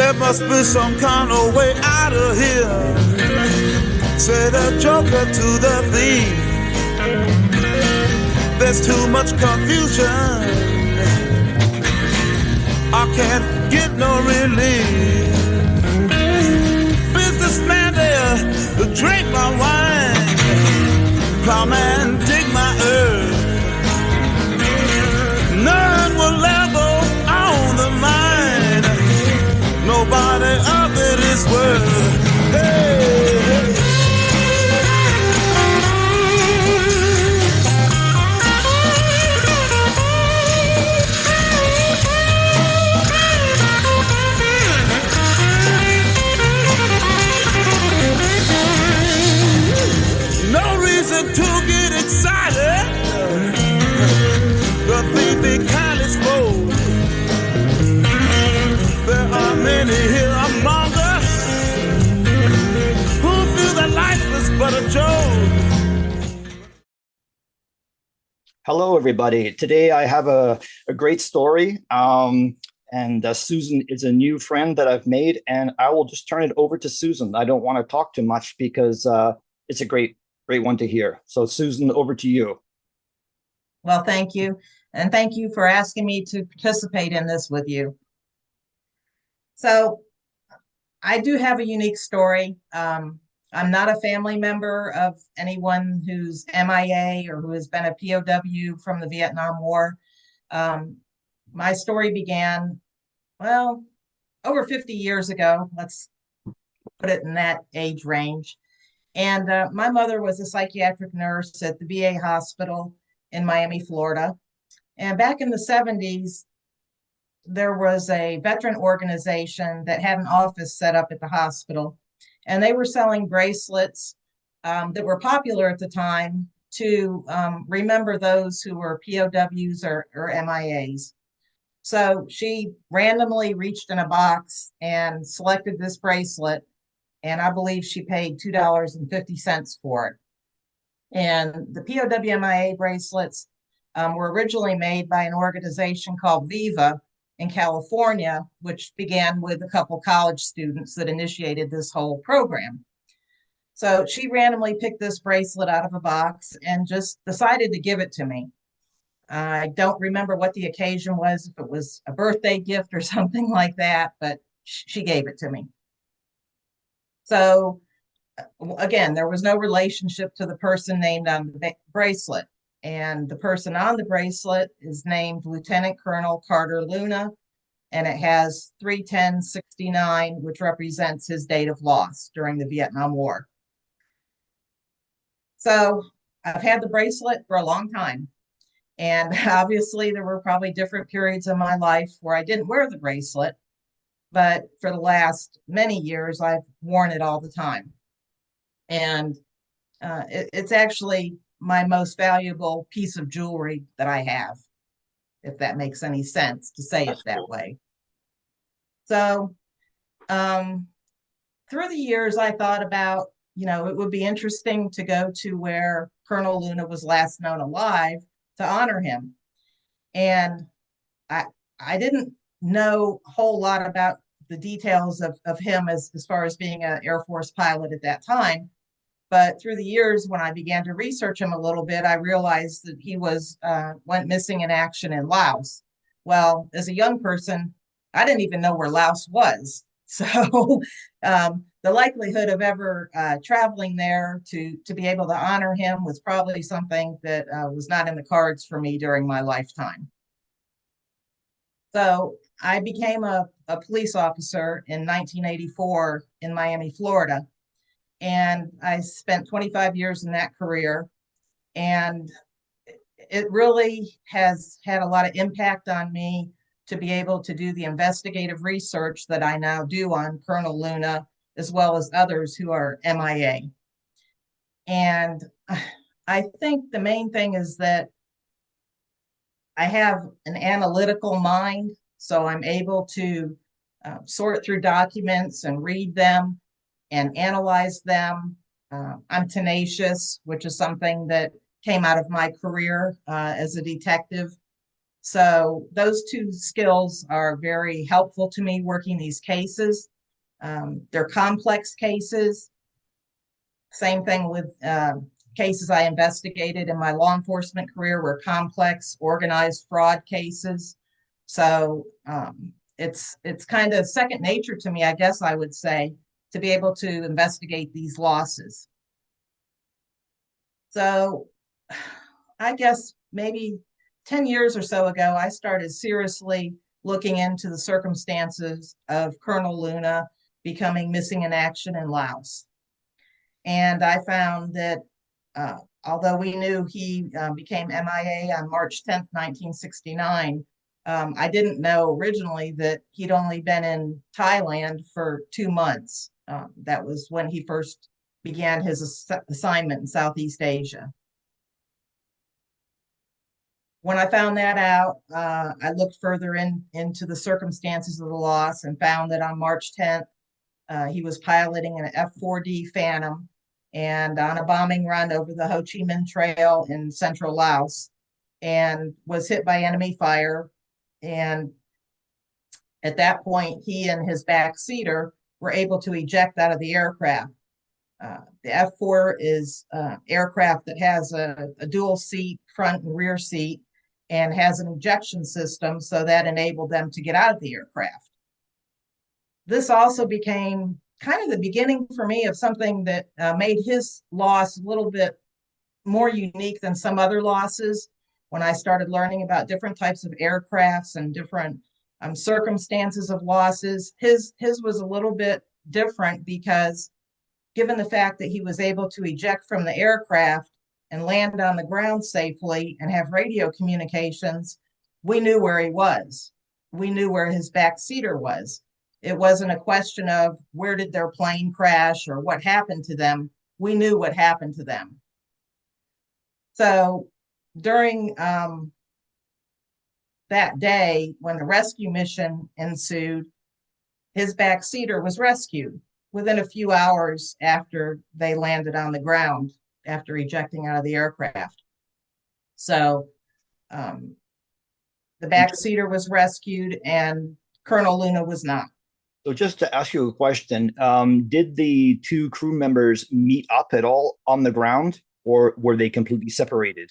There must be some kind of way out of here, said the joker to the thief. There's too much confusion, I can't get no relief. Businessman there to drink my wine, plowman dig my earth. None will ever own the mine, nobody of it is worth. Hey, hey. No reason to get excited, the thief be kindly spoke. There are many here among us who feel that life is but a joke. Hello, everybody. Today I have a great story. Susan is a new friend that I've made, and I will just turn it over to Susan. I don't want to talk too much because it's a great one to hear. So Susan, over to you. Well, thank you. And thank you for asking me to participate in this with you. So I do have a unique story. I'm not a family member of anyone who's MIA or who has been a POW from the Vietnam War. My story began, well, over 50 years ago. Let's put it in that age range. And my mother was a psychiatric nurse at the VA hospital in Miami, Florida. And back in the 70s, there was a veteran organization that had an office set up at the hospital. And they were selling bracelets that were popular at the time to remember those who were POWs or MIAs. So she randomly reached in a box and selected this bracelet. And I believe she paid $2.50 for it. And the POW-MIA bracelets were originally made by an organization called Viva in California, which began with a couple college students that initiated this whole program. So she randomly picked this bracelet out of a box and just decided to give it to me. I don't remember what the occasion was, if it was a birthday gift or something like that, but she gave it to me. So again, there was no relationship to the person named on the bracelet. And the person on the bracelet is named Lieutenant Colonel Carter Luna, and it has 31069, which represents his date of loss during the Vietnam War. So I've had the bracelet for a long time. And obviously there were probably different periods of my life where I didn't wear the bracelet, but for the last many years, I've worn it all the time. And it's actually my most valuable piece of jewelry that I have, if that makes any sense to say it that way. So through the years, I thought about, it would be interesting to go to where Colonel Luna was last known alive to honor him. And I didn't know a whole lot about the details of him as far as being an Air Force pilot at that time. But through the years, when I began to research him a little bit, I realized that he went missing in action in Laos. Well, as a young person, I didn't even know where Laos was. So the likelihood of ever traveling there to be able to honor him was probably something that was not in the cards for me during my lifetime. So I became a police officer in 1984 in Miami, Florida. And I spent 25 years in that career. And it really has had a lot of impact on me to be able to do the investigative research that I now do on Colonel Luna, as well as others who are MIA. And I think the main thing is that I have an analytical mind, so I'm able to sort through documents and read them and analyze them. I'm tenacious, which is something that came out of my career as a detective. So those two skills are very helpful to me working these cases. They're complex cases. Same thing with cases I investigated in my law enforcement career were complex, organized fraud cases. So it's kind of second nature to me, I guess I would say, to be able to investigate these losses. So I guess maybe 10 years or so ago, I started seriously looking into the circumstances of Colonel Luna becoming missing in action in Laos. And I found that although we knew he became MIA on March 10th, 1969, I didn't know originally that he'd only been in Thailand for 2 months. That was when he first began his assignment in Southeast Asia. When I found that out, I looked further into the circumstances of the loss and found that on March 10th, he was piloting an F-4D Phantom and on a bombing run over the Ho Chi Minh Trail in central Laos and was hit by enemy fire. And at that point, he and his backseater were able to eject out of the aircraft. The F-4 is aircraft that has a dual seat, front and rear seat, and has an ejection system, so that enabled them to get out of the aircraft. This also became kind of the beginning for me of something that made his loss a little bit more unique than some other losses. When I started learning about different types of aircrafts and different circumstances of losses, his was a little bit different because given the fact that he was able to eject from the aircraft and land on the ground safely and have radio communications, we knew where he was. We knew where his backseater was. It wasn't a question of where did their plane crash or what happened to them. We knew what happened to them. So during that day, when the rescue mission ensued, his backseater was rescued within a few hours after they landed on the ground, after ejecting out of the aircraft. So the backseater was rescued and Colonel Luna was not. So just to ask you a question, did the two crew members meet up at all on the ground, or were they completely separated?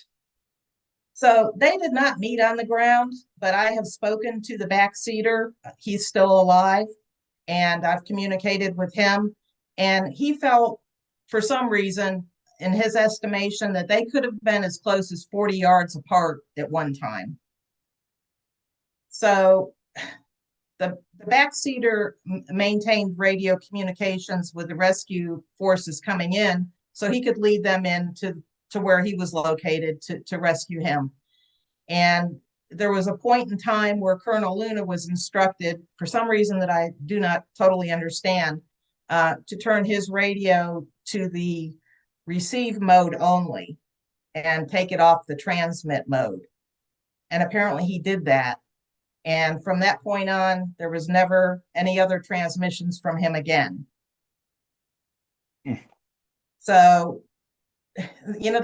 So they did not meet on the ground, but I have spoken to the backseater. He's still alive, and I've communicated with him. And he felt, for some reason, in his estimation, that they could have been as close as 40 yards apart at one time. So the backseater maintained radio communications with the rescue forces coming in so he could lead them in to where he was located to rescue him. And there was a point in time where Colonel Luna was instructed, for some reason that I do not totally understand, to turn his radio to the receive mode only and take it off the transmit mode. And apparently he did that. And from that point on, there was never any other transmissions from him again. So, you know,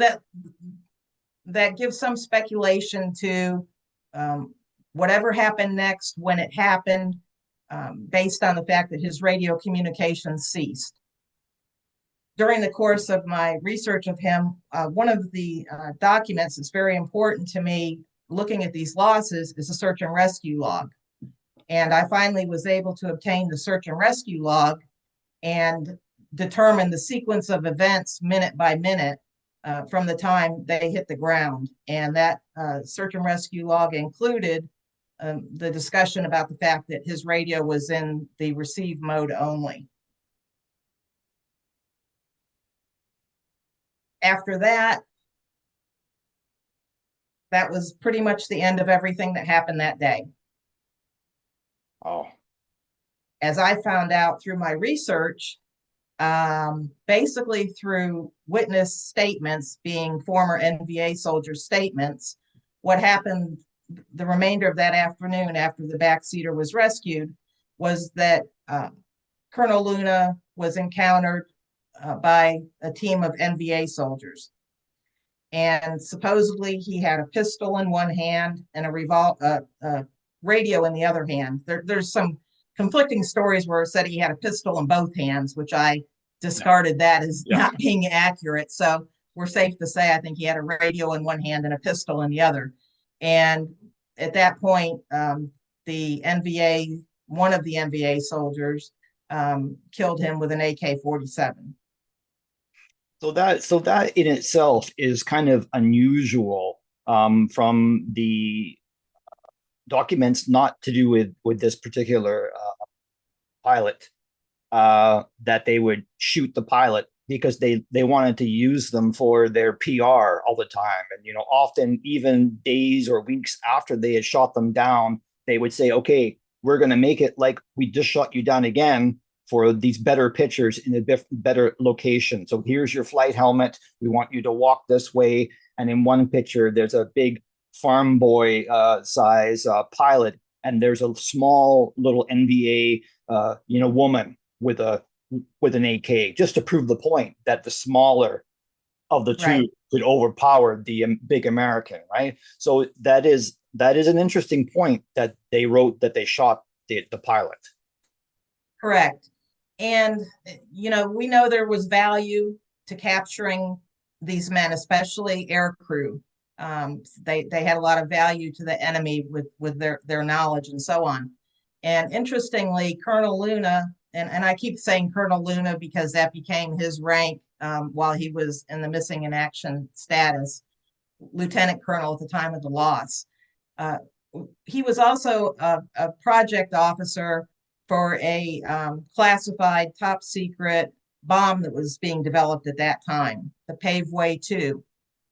that gives some speculation to whatever happened next, when it happened, based on the fact that his radio communication ceased. During the course of my research of him, one of the documents that's very important to me looking at these losses is a search and rescue log. And I finally was able to obtain the search and rescue log and determine the sequence of events minute by minute from the time they hit the ground. And that search and rescue log included the discussion about the fact that his radio was in the receive mode only. After that, that was pretty much the end of everything that happened that day. Oh. As I found out through my research, basically through witness statements, being former NVA soldiers' statements, what happened the remainder of that afternoon after the backseater was rescued was that Colonel Luna was encountered by a team of NVA soldiers. And supposedly he had a pistol in one hand and a radio in the other hand. There's some conflicting stories where it said he had a pistol in both hands, which I discarded that as not being accurate. So we're safe to say I think he had a radio in one hand and a pistol in the other. And at that point, the NVA, one of the NVA soldiers, killed him with an AK-47. So that in itself is kind of unusual from the documents, not to do with this particular pilot, that they would shoot the pilot because they wanted to use them for their PR all the time. And often even days or weeks after they had shot them down, they would say, okay, we're going to make it like we just shot you down again for these better pictures in a better location. So here's your flight helmet. We want you to walk this way. And in one picture, there's a big farm boy size pilot, and there's a small little NVA woman with an AK, just to prove the point that the smaller of the two could overpower the big American, right? So that is an interesting point that they wrote that they shot the pilot. Correct. And, we know there was value to capturing these men, especially air crew. They had a lot of value to the enemy with their knowledge and so on. And interestingly, Colonel Luna, and I keep saying Colonel Luna because that became his rank while he was in the missing in action status, Lieutenant Colonel at the time of the loss. He was also a project officer for a classified top secret bomb that was being developed at that time, the Paveway 2.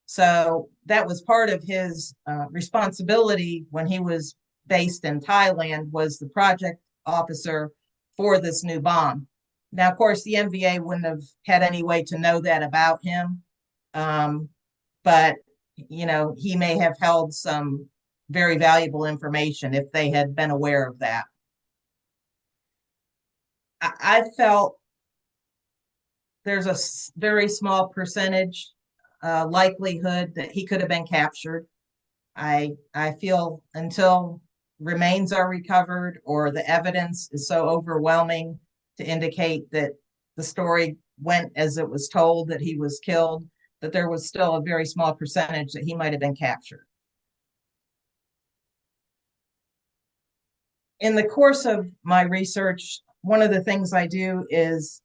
So that was part of his responsibility when he was based in Thailand, was the project officer for this new bomb. Now, of course, the NVA wouldn't have had any way to know that about him. But, he may have held some very valuable information if they had been aware of that. I felt there's a very small percentage likelihood that he could have been captured. I feel until remains are recovered or the evidence is so overwhelming to indicate that the story went as it was told, that he was killed, that there was still a very small percentage that he might have been captured. In the course of my research, one of the things I do is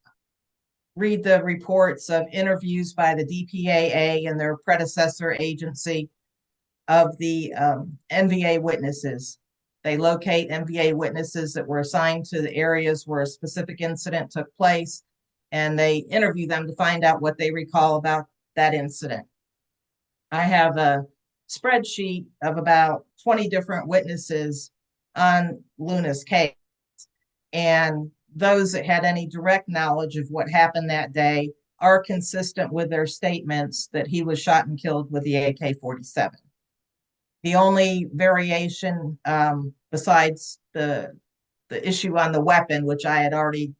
read the reports of interviews by the DPAA and their predecessor agency of the NVA witnesses. They locate NVA witnesses that were assigned to the areas where a specific incident took place, and they interview them to find out what they recall about that incident. I have a spreadsheet of about 20 different witnesses on Luna's case. And those that had any direct knowledge of what happened that day are consistent with their statements that he was shot and killed with the AK-47. The only variation besides the issue on the weapon, which I had already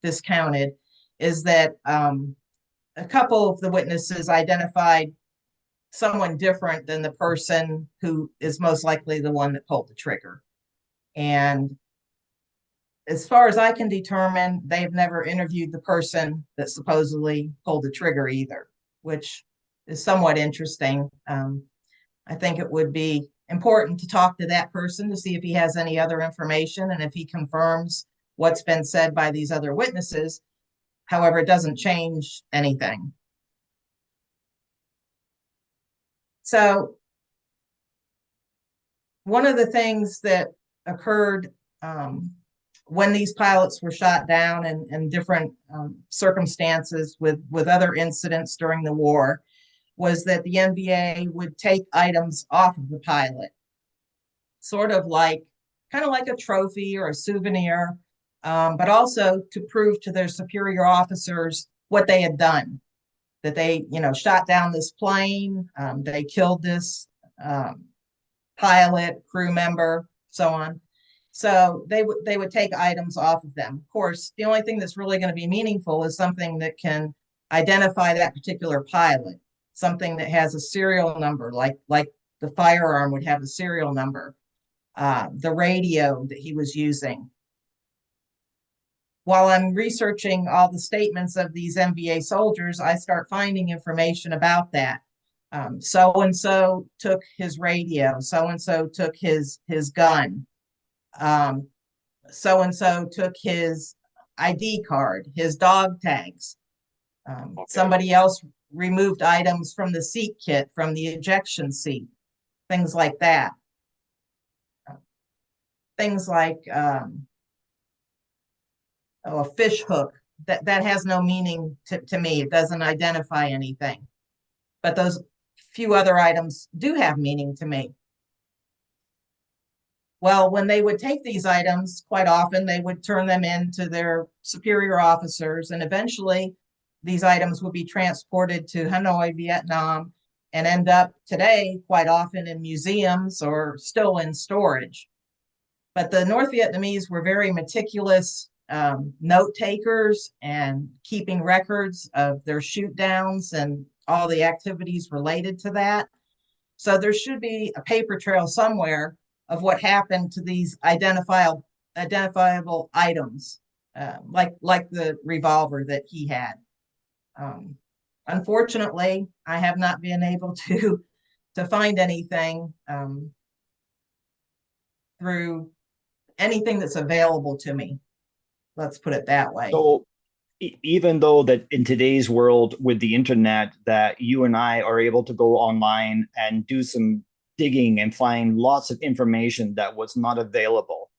discounted, is that a couple of the witnesses identified someone different than the person who is most likely the one that pulled the trigger. And as far as I can determine, they've never interviewed the person that supposedly pulled the trigger either, which is somewhat interesting. I think it would be important to talk to that person to see if he has any other information and if he confirms what's been said by these other witnesses. However, it doesn't change anything. So one of the things that occurred when these pilots were shot down and different circumstances with other incidents during the war was that the NVA would take items off of the pilot, kind of like a trophy or a souvenir, but also to prove to their superior officers what they had done, that they, shot down this plane, they killed this pilot, crew member, so on. So they would take items off of them. Of course, the only thing that's really going to be meaningful is something that can identify that particular pilot. something that has a serial number, like the firearm would have a serial number, the radio that he was using. While I'm researching all the statements of these MVA soldiers, I start finding information about that. So and so took his radio. So and so took his gun. So and so took his ID card, his dog tags. Okay. Somebody else removed items from the seat kit, from the ejection seat, things like that. Things like a fish hook that has no meaning to me. It doesn't identify anything. But those few other items do have meaning to me. Well, when they would take these items, quite often they would turn them in to their superior officers, and eventually these items would be transported to Hanoi, Vietnam, and end up today quite often in museums or still in storage. But the North Vietnamese were very meticulous note takers and keeping records of their shoot downs and all the activities related to that. So there should be a paper trail somewhere of what happened to these identifiable items, like the revolver that he had. Unfortunately, I have not been able to find anything through anything that's available to me. Let's put it that way. So even though that in today's world with the internet that you and I are able to go online and do some digging and find lots of information that was not available,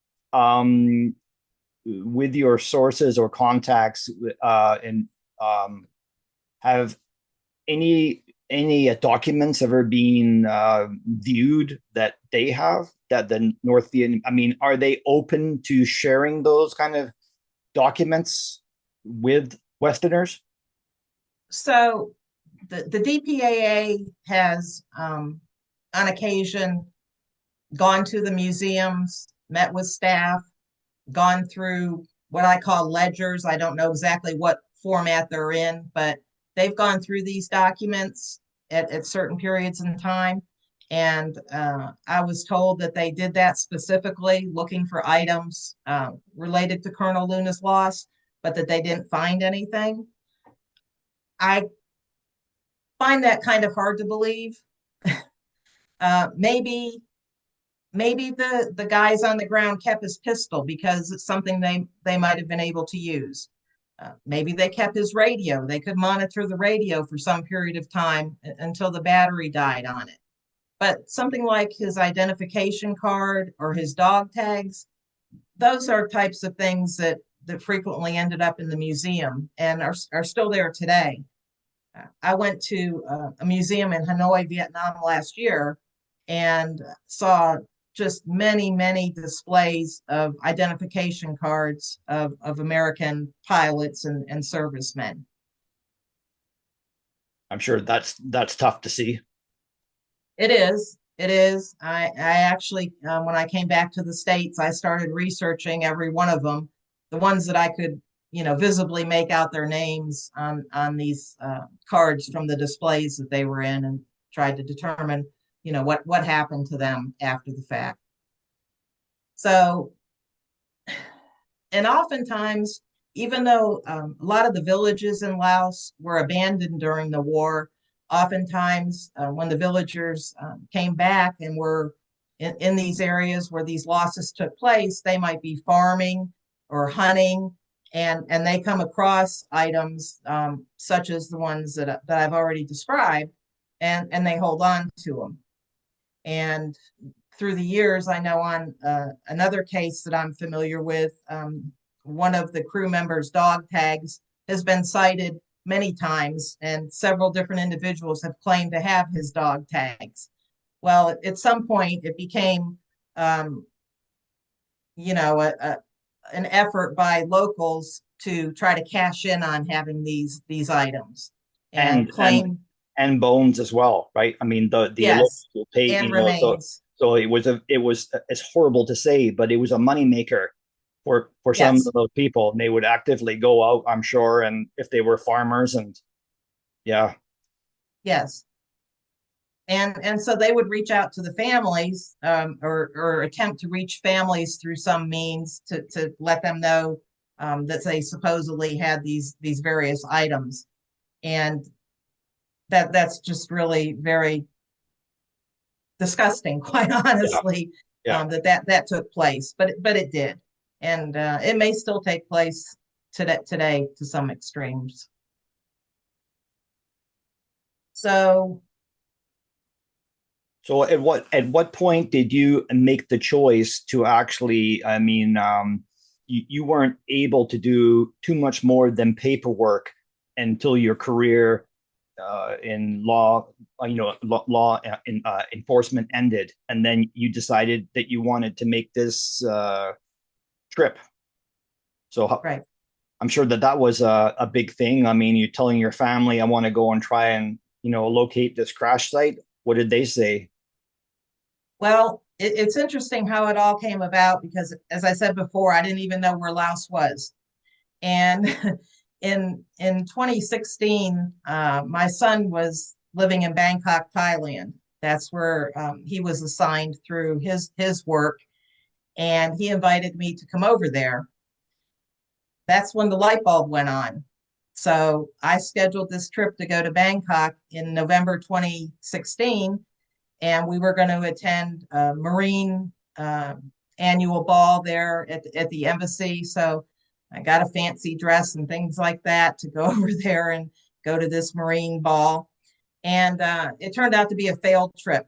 with your sources or contacts, have any documents ever been viewed that they have, that the North Vietnam, I mean, are they open to sharing those kind of documents with Westerners? So the DPAA has on occasion gone to the museums, met with staff, gone through what I call ledgers. I don't know exactly what format they're in, but they've gone through these documents at certain periods in time. And I was told that they did that specifically looking for items related to Colonel Luna's loss, but that they didn't find anything. I find that kind of hard to believe. Maybe the guys on the ground kept his pistol because it's something they might have been able to use. Maybe they kept his radio. They could monitor the radio for some period of time until the battery died on it. But something like his identification card or his dog tags, those are types of things that frequently ended up in the museum and are still there today. I went to a museum in Hanoi, Vietnam last year and saw just many displays of identification cards of American pilots and servicemen. I'm sure that's tough to see. It is. It is. I actually, when I came back to the States, I started researching every one of them, the ones that I could, visibly make out their names on these cards from the displays that they were in, and tried to determine, what happened to them after the fact. So, and oftentimes, even though a lot of the villages in Laos were abandoned during the war, oftentimes when the villagers came back and were in these areas where these losses took place, they might be farming or hunting, and they come across items such as the ones that I've already described, and they hold on to them. And through the years, I know on another case that I'm familiar with, one of the crew members' dog tags has been cited many times, and several different individuals have claimed to have his dog tags. Well, at some point, it became, an effort by locals to try to cash in on having these items and claim and bones as well, right? I mean, the yes, will pay, and remains. So it was it's horrible to say, but it was a moneymaker for some Yes. of those people. And they would actively go out, I'm sure, and if they were farmers, and yeah. Yes. And so they would reach out to the families, or attempt to reach families through some means to let them know that they supposedly had these various items. And that's just really very disgusting, quite honestly, Yeah. that took place. But it did, and it may still take place today to some extremes. So So at what point did you make the choice to actually, I mean, you weren't able to do too much more than paperwork until your career in law, law enforcement ended, and then you decided that you wanted to make this trip. So right. I'm sure that was a big thing. I mean, you're telling your family, I want to go and try and, locate this crash site. What did they say? Well, it's interesting how it all came about because, as I said before, I didn't even know where Laos was. And in 2016, my son was living in Bangkok, Thailand. That's where he was assigned through his work, and he invited me to come over there. That's when the light bulb went on. So I scheduled this trip to go to Bangkok in November 2016, and we were going to attend a Marine annual ball there at the embassy. So I got a fancy dress and things like that to go over there and go to this Marine ball. And it turned out to be a failed trip.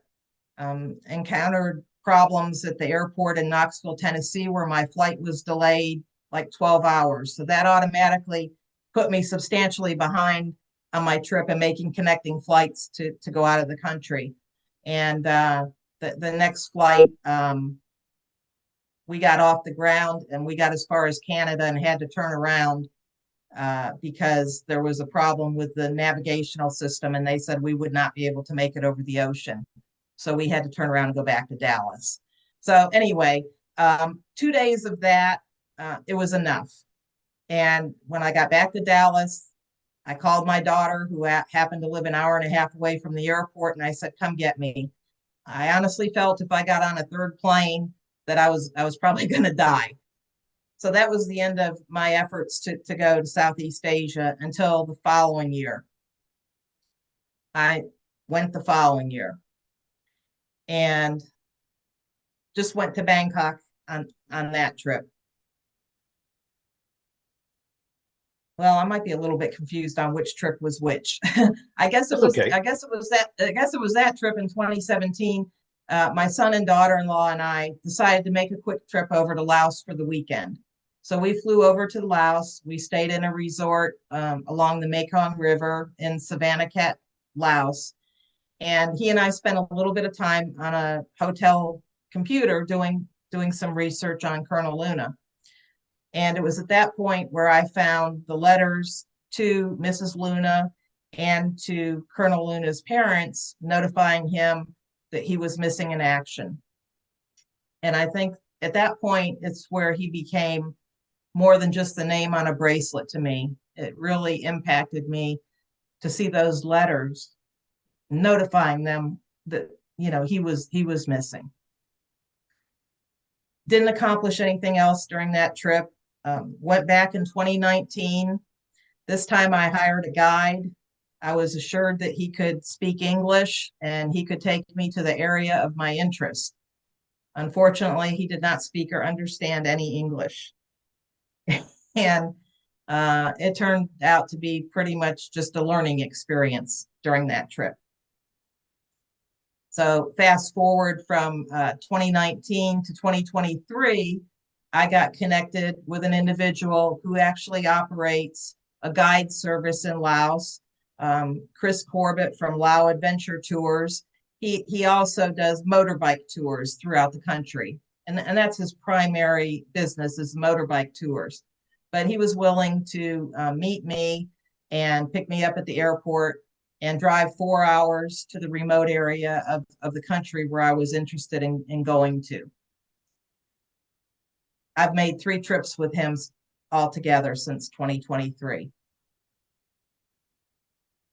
Encountered problems at the airport in Knoxville, Tennessee, where my flight was delayed like 12 hours. So that automatically put me substantially behind on my trip and making connecting flights to go out of the country. And the next flight, we got off the ground and we got as far as Canada and had to turn around because there was a problem with the navigational system, and they said we would not be able to make it over the ocean. So we had to turn around and go back to Dallas. So anyway, 2 days of that, it was enough. And when I got back to Dallas, I called my daughter, who happened to live an hour and a half away from the airport, and I said, "Come get me." I honestly felt if I got on a third plane that I was probably going to die. So that was the end of my efforts to go to Southeast Asia until the following year. I went the following year and just went to Bangkok on that trip. Well, I might be a little bit confused on which trip was which. I guess it That's was. okay. I guess it was that. I guess it was that trip in 2017. My son and daughter-in-law and I decided to make a quick trip over to Laos for the weekend. So we flew over to Laos. We stayed in a resort along the Mekong River in Savannakhet, Laos. And he and I spent a little bit of time on a hotel computer doing some research on Colonel Luna. And it was at that point where I found the letters to Mrs. Luna and to Colonel Luna's parents notifying him that he was missing in action. And I think at that point, it's where he became more than just the name on a bracelet to me. It really impacted me to see those letters notifying them that, he was missing. Didn't accomplish anything else during that trip. Went back in 2019. This time I hired a guide. I was assured that he could speak English and he could take me to the area of my interest. Unfortunately, he did not speak or understand any English. And it turned out to be pretty much just a learning experience during that trip. So fast forward from 2019 to 2023, I got connected with an individual who actually operates a guide service in Laos, Chris Corbett from Lao Adventure Tours. He also does motorbike tours throughout the country, and that's his primary business is motorbike tours. But he was willing to meet me and pick me up at the airport and drive 4 hours to the remote area of the country where I was interested in going to. I've made 3 trips with him altogether since 2023.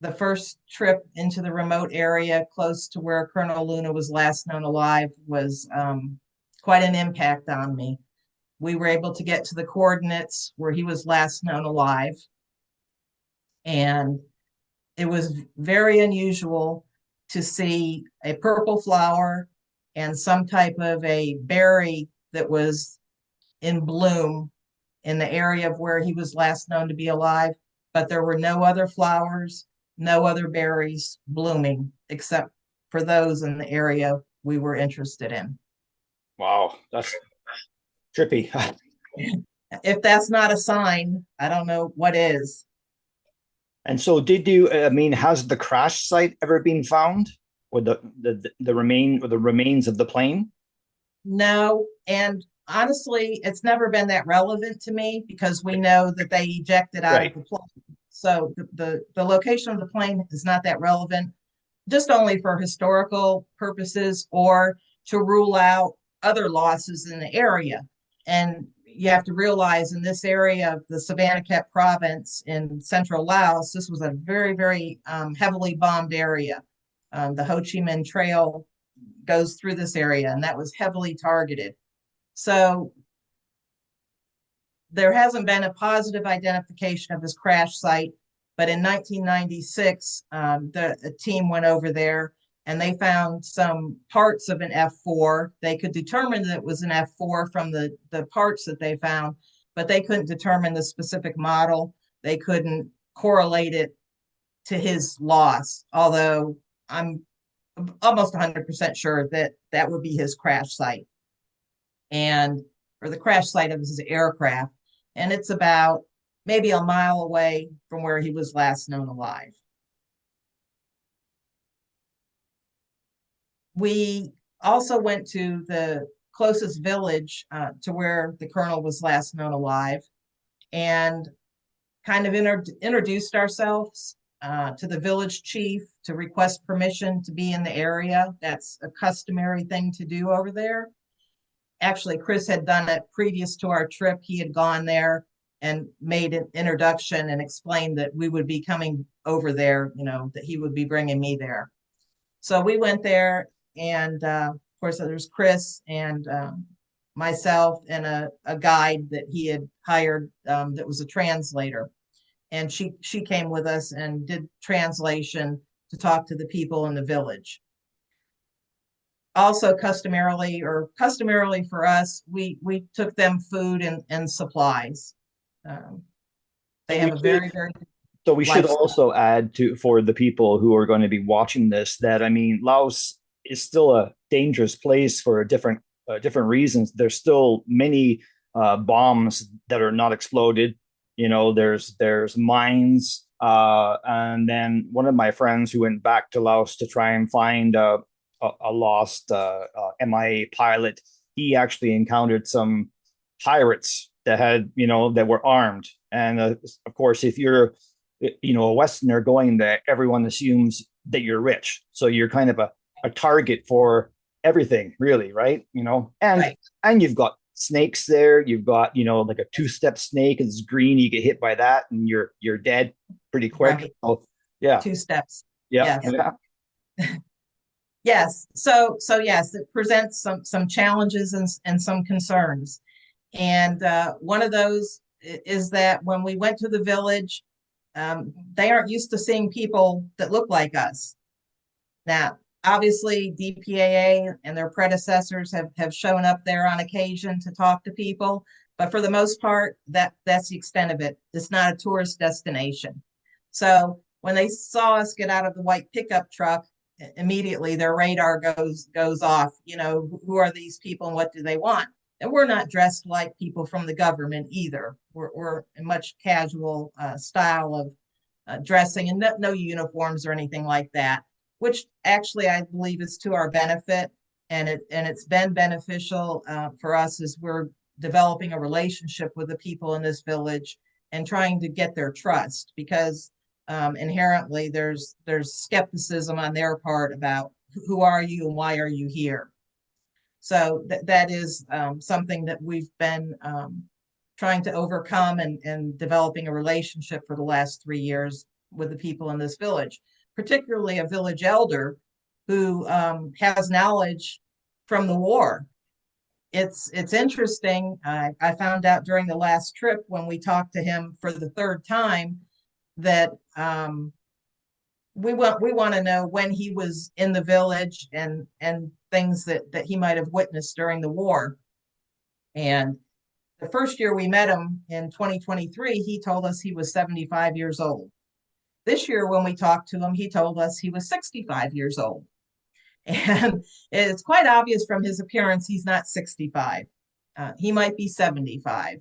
the first trip into the remote area close to where Colonel Luna was last known alive was quite an impact on me. We were able to get to the coordinates where he was last known alive. And it was very unusual to see a purple flower and some type of a berry that was in bloom in the area of where he was last known to be alive, but there were no other flowers, no other berries blooming except for those in the area we were interested in. Wow, that's trippy. If that's not a sign, I don't know what is. And so did you, I mean, has the crash site ever been found? Or the remains of the plane? No, and honestly, it's never been that relevant to me because we know that they ejected out Right. of the plane. So the location of the plane is not that relevant, just only for historical purposes or to rule out other losses in the area. And you have to realize in this area of the Savannakhet province in central Laos, this was a very, very heavily bombed area. The Ho Chi Minh Trail goes through this area, and that was heavily targeted. So there hasn't been a positive identification of this crash site, but in 1996, a team went over there and they found some parts of an F4. They could determine that it was an F4 from the parts that they found, but they couldn't determine the specific model. They couldn't correlate it to his loss, although I'm almost 100% sure that that would be his crash site or the crash site of his aircraft. And it's about maybe a mile away from where he was last known alive. We also went to the closest village to where the colonel was last known alive and kind of introduced ourselves to the village chief to request permission to be in the area. That's a customary thing to do over there. Actually, Chris had done it previous to our trip. He had gone there and made an introduction and explained that we would be coming over there, that he would be bringing me there. So we went there, and of course, there's Chris and myself and a guide that he had hired that was a translator. And she came with us and did translation to talk to the people in the village. Also customarily for us, we took them food and supplies. They have a very, very So we should lifestyle. also add for the people who are going to be watching this that, I mean, Laos is still a dangerous place for different reasons. There's still many bombs that are not exploded. There's mines, and then one of my friends who went back to Laos to try and find a lost MIA pilot, he actually encountered some pirates that that were armed. And of course, if you're a Westerner going there, everyone assumes that you're rich, so you're kind of a target for everything, really, right? Right. And you've got snakes there. You've got like a two-step snake. It's green. You get hit by that, and you're dead pretty quick. Right. So, yeah, 2 steps. yeah, Yes. yeah. Yes. So yes, it presents some challenges and some concerns. And one of those is that when we went to the village, they aren't used to seeing people that look like us. Now, obviously, DPAA and their predecessors have shown up there on occasion to talk to people, but for the most part, that's the extent of it. It's not a tourist destination. So when they saw us get out of the white pickup truck, immediately their radar goes off. Who are these people and what do they want? And we're not dressed like people from the government either. We're a much casual style of dressing and no uniforms or anything like that, which actually I believe is to our benefit. And it's been beneficial for us as we're developing a relationship with the people in this village and trying to get their trust, because inherently there's skepticism on their part about who are you and why are you here. So that is something that we've been trying to overcome and developing a relationship for the last 3 years with the people in this village, particularly a village elder who has knowledge from the war. It's interesting. I found out during the last trip when we talked to him for the third time that we want to know when he was in the village and things that he might have witnessed during the war. And the first year we met him in 2023, he told us he was 75 years old. This year, when we talked to him, he told us he was 65 years old. And it's quite obvious from his appearance, he's not 65. He might be 75.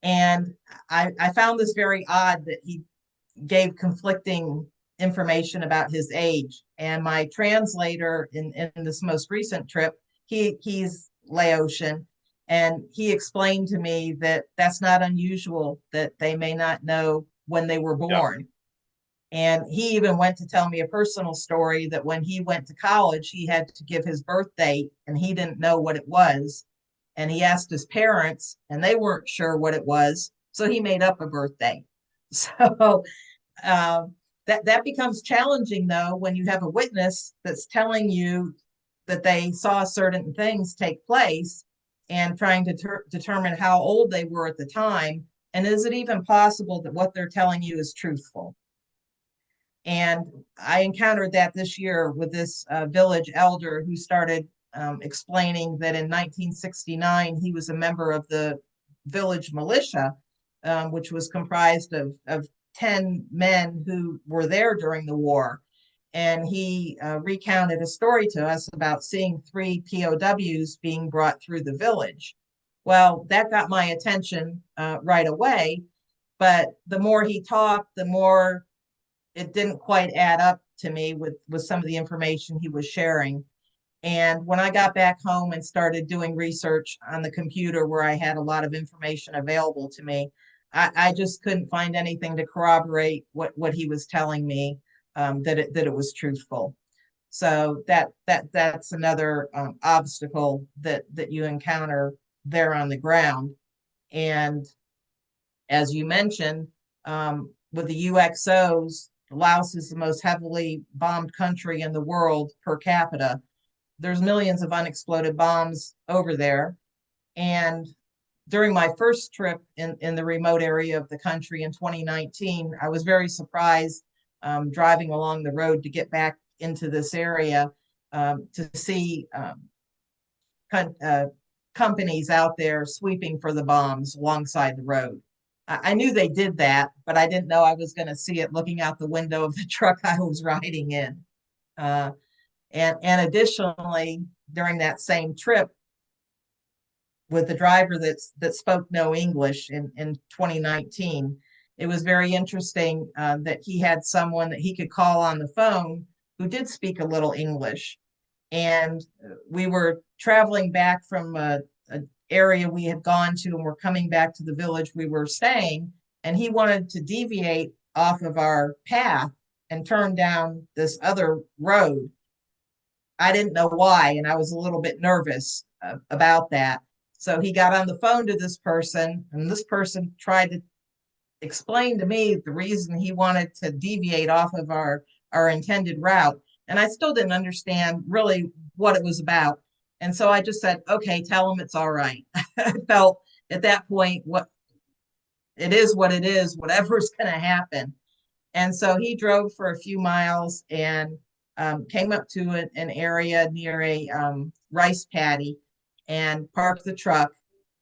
And I found this very odd that he gave conflicting information about his age. And my translator in this most recent trip, he's Laotian, and he explained to me that that's not unusual, that they may not know when they were born. Yeah. And he even went to tell me a personal story that when he went to college, he had to give his birth date and he didn't know what it was. And he asked his parents and they weren't sure what it was. So he made up a birthday. So that becomes challenging, though, when you have a witness that's telling you that they saw certain things take place and trying to determine how old they were at the time. And is it even possible that what they're telling you is truthful? And I encountered that this year with this village elder who started explaining that in 1969, he was a member of the village militia, which was comprised of 10 men who were there during the war. And he recounted a story to us about seeing 3 POWs being brought through the village. Well, that got my attention right away. But the more he talked, the more it didn't quite add up to me with some of the information he was sharing. And when I got back home and started doing research on the computer where I had a lot of information available to me, I just couldn't find anything to corroborate what he was telling me, that it was truthful. So that's another obstacle that you encounter there on the ground. And as you mentioned, with the UXOs, Laos is the most heavily bombed country in the world per capita. There's millions of unexploded bombs over there. And during my first trip in the remote area of the country in 2019, I was very surprised driving along the road to get back into this area to see companies out there sweeping for the bombs alongside the road. I knew they did that, but I didn't know I was going to see it looking out the window of the truck I was riding in. And additionally, during that same trip, with the driver that spoke no English in 2019, it was very interesting that he had someone that he could call on the phone who did speak a little English. And we were traveling back from an area we had gone to, and we're coming back to the village we were staying, and he wanted to deviate off of our path and turn down this other road. I didn't know why, and I was a little bit nervous about that. So he got on the phone to this person, and this person tried to explain to me the reason he wanted to deviate off of our intended route. And I still didn't understand really what it was about. And so I just said, okay, tell him it's all right. I felt at that point, what it is, whatever's going to happen. And so he drove for a few miles and came up to an area near a rice paddy and parked the truck.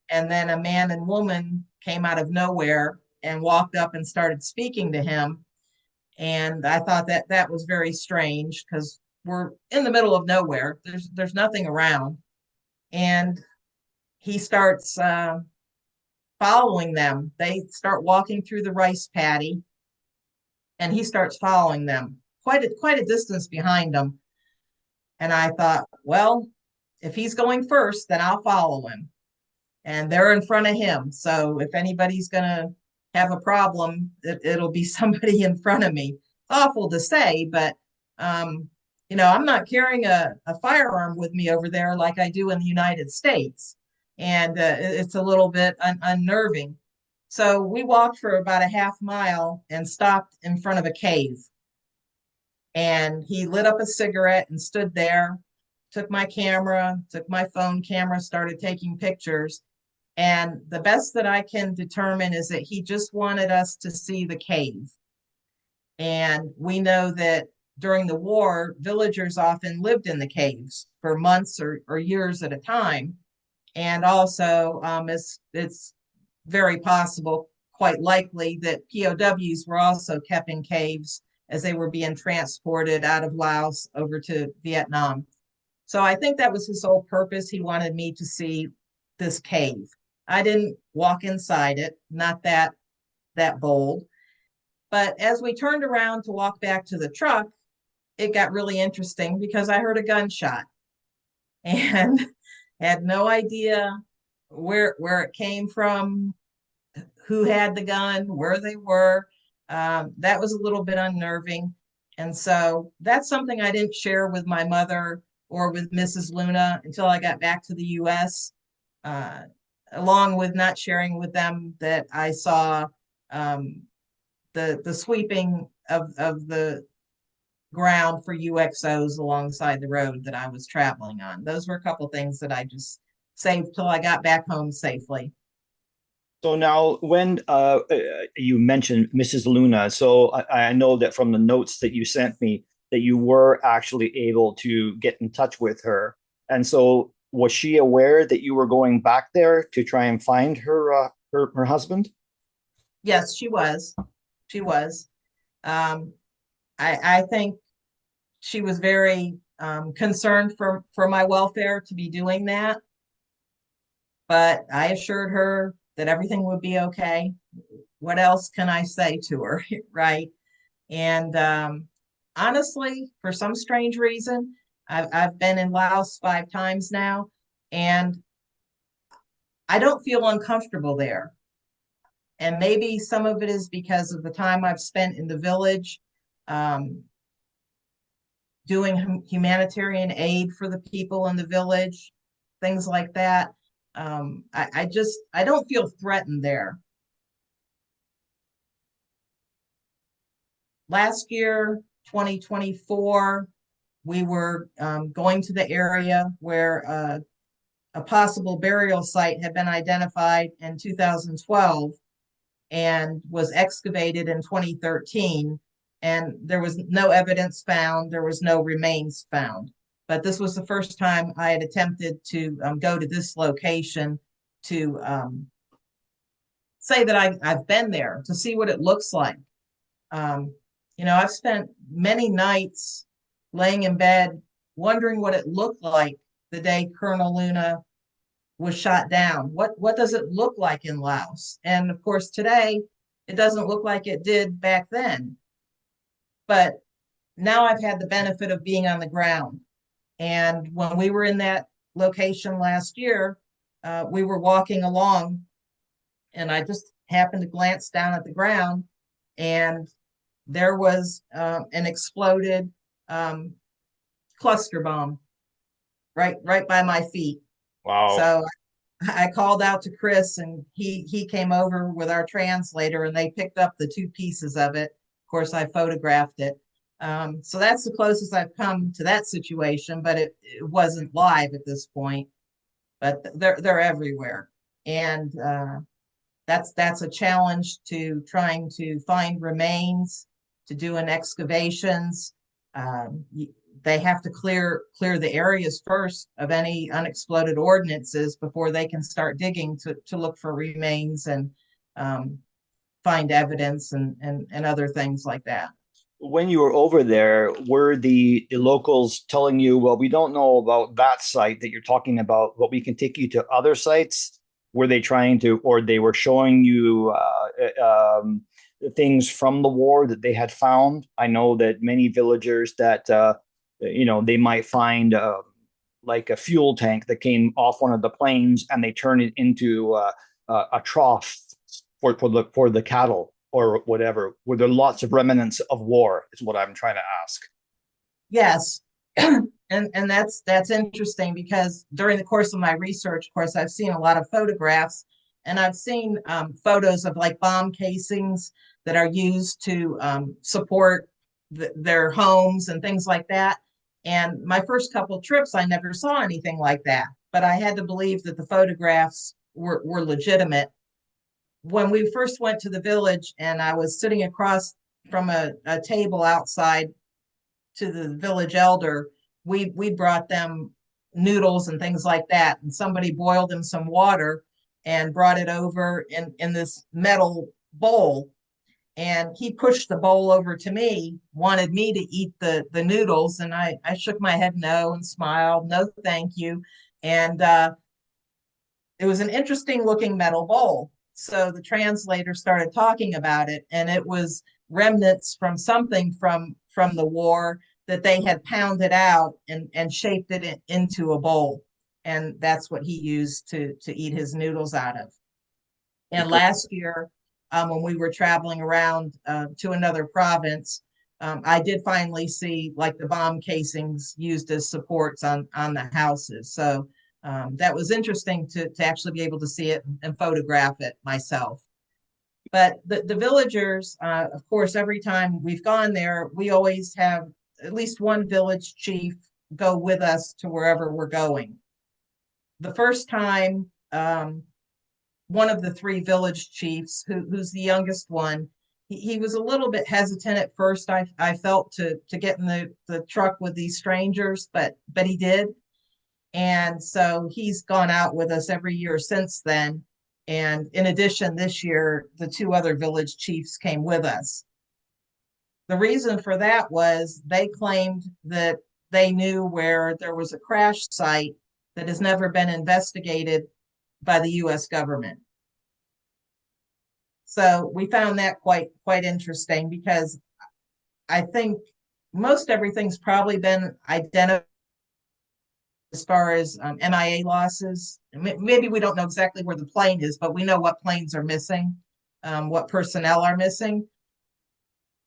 And then a man and woman came out of nowhere and walked up and started speaking to him. And I thought that was very strange because we're in the middle of nowhere. There's nothing around. And he starts following them. They start walking through the rice paddy, and he starts following them quite a distance behind them. And I thought, well, if he's going first, then I'll follow him. And they're in front of him. So if anybody's going to have a problem, it'll be somebody in front of me. Awful to say, but I'm not carrying a firearm with me over there like I do in the United States. And it's a little bit unnerving. So we walked for about a half mile and stopped in front of a cave. And he lit up a cigarette and stood there, took my camera, took my phone camera, started taking pictures. And the best that I can determine is that he just wanted us to see the cave. And we know that during the war, villagers often lived in the caves for months or years at a time. And also, it's very possible, quite likely, that POWs were also kept in caves as they were being transported out of Laos over to Vietnam. So I think that was his whole purpose. He wanted me to see this cave. I didn't walk inside it, not that bold. But as we turned around to walk back to the truck, it got really interesting because I heard a gunshot and had no idea where it came from, who had the gun, where they were. That was a little bit unnerving. And so that's something I didn't share with my mother or with Mrs. Luna until I got back to the US, along with not sharing with them that I saw the sweeping of the ground for UXOs alongside the road that I was traveling on. Those were a couple things that I just saved till I got back home safely. So now, when you mentioned Mrs. Luna, so I know that from the notes that you sent me that you were actually able to get in touch with her, and so was she aware that you were going back there to try and find her husband? Yes, she was. She was. I think she was very concerned for my welfare to be doing that, but I assured her that everything would be okay. What else can I say to her, right? And honestly, for some strange reason, I've been in Laos 5 times now, and I don't feel uncomfortable there. And maybe some of it is because of the time I've spent in the village, um, doing humanitarian aid for the people in the village, things like that. I don't feel threatened there. Last year, 2024, we were going to the area where a possible burial site had been identified in 2012 and was excavated in 2013. And there was no evidence found, there was no remains found. But this was the first time I had attempted to go to this location to say that I've been there to see what it looks like. Um, I've spent many nights laying in bed wondering what it looked like the day Colonel Luna was shot down. What does it look like in Laos? And of course, today it doesn't look like it did back then. But now I've had the benefit of being on the ground. And when we were in that location last year, we were walking along, and I just happened to glance down at the ground, and there was an exploded cluster bomb right by my feet. Wow. So I called out to Chris, and he came over with our translator, and they picked up the 2 pieces of it. Of course, I photographed it. So that's the closest I've come to that situation, but it wasn't live at this point. But they're everywhere, and that's a challenge to trying to find remains, to doing excavations. They have to clear the areas first of any unexploded ordnances before they can start digging to look for remains and find evidence and other things like that. When you were over there, were the locals telling you, well, we don't know about that site that you're talking about, but we can take you to other sites? Were they trying to, or they were showing you things from the war that they had found? I know that many villagers that, they might find like a fuel tank that came off one of the planes, and they turn it into a trough for the cattle or whatever. Were there lots of remnants of war is what I'm trying to ask. Yes. And that's interesting because during the course of my research, of course, I've seen a lot of photographs, And I've seen photos of like bomb casings that are used to support their homes and things like that. And my first couple trips, I never saw anything like that, but I had to believe that the photographs were legitimate. When we first went to the village and I was sitting across from a table outside to the village elder, we brought them noodles and things like that, and somebody boiled them some water and brought it over in this metal bowl, and he pushed the bowl over to me, wanted me to eat the noodles, and I shook my head no and smiled, no thank you. And it was an interesting looking metal bowl. So the translator started talking about it, and it was remnants from something from the war that they had pounded out and shaped it into a bowl. And that's what he used to eat his noodles out of. And last year, when we were traveling around to another province, I did finally see like the bomb casings used as supports on the houses. So that was interesting to actually be able to see it and photograph it myself. But the villagers, of course, every time we've gone there, we always have at least one village chief go with us to wherever we're going. The first time, one of the three village chiefs, who's the youngest one, he was a little bit hesitant at first. I felt to get in the truck with these strangers, but he did. And so he's gone out with us every year since then. And in addition, this year, the two other village chiefs came with us. The reason for that was they claimed that they knew where there was a crash site that has never been investigated by the US government. So we found that quite interesting, because I think most everything's probably been identified as far as MIA losses. Maybe we don't know exactly where the plane is, but we know what planes are missing, what personnel are missing.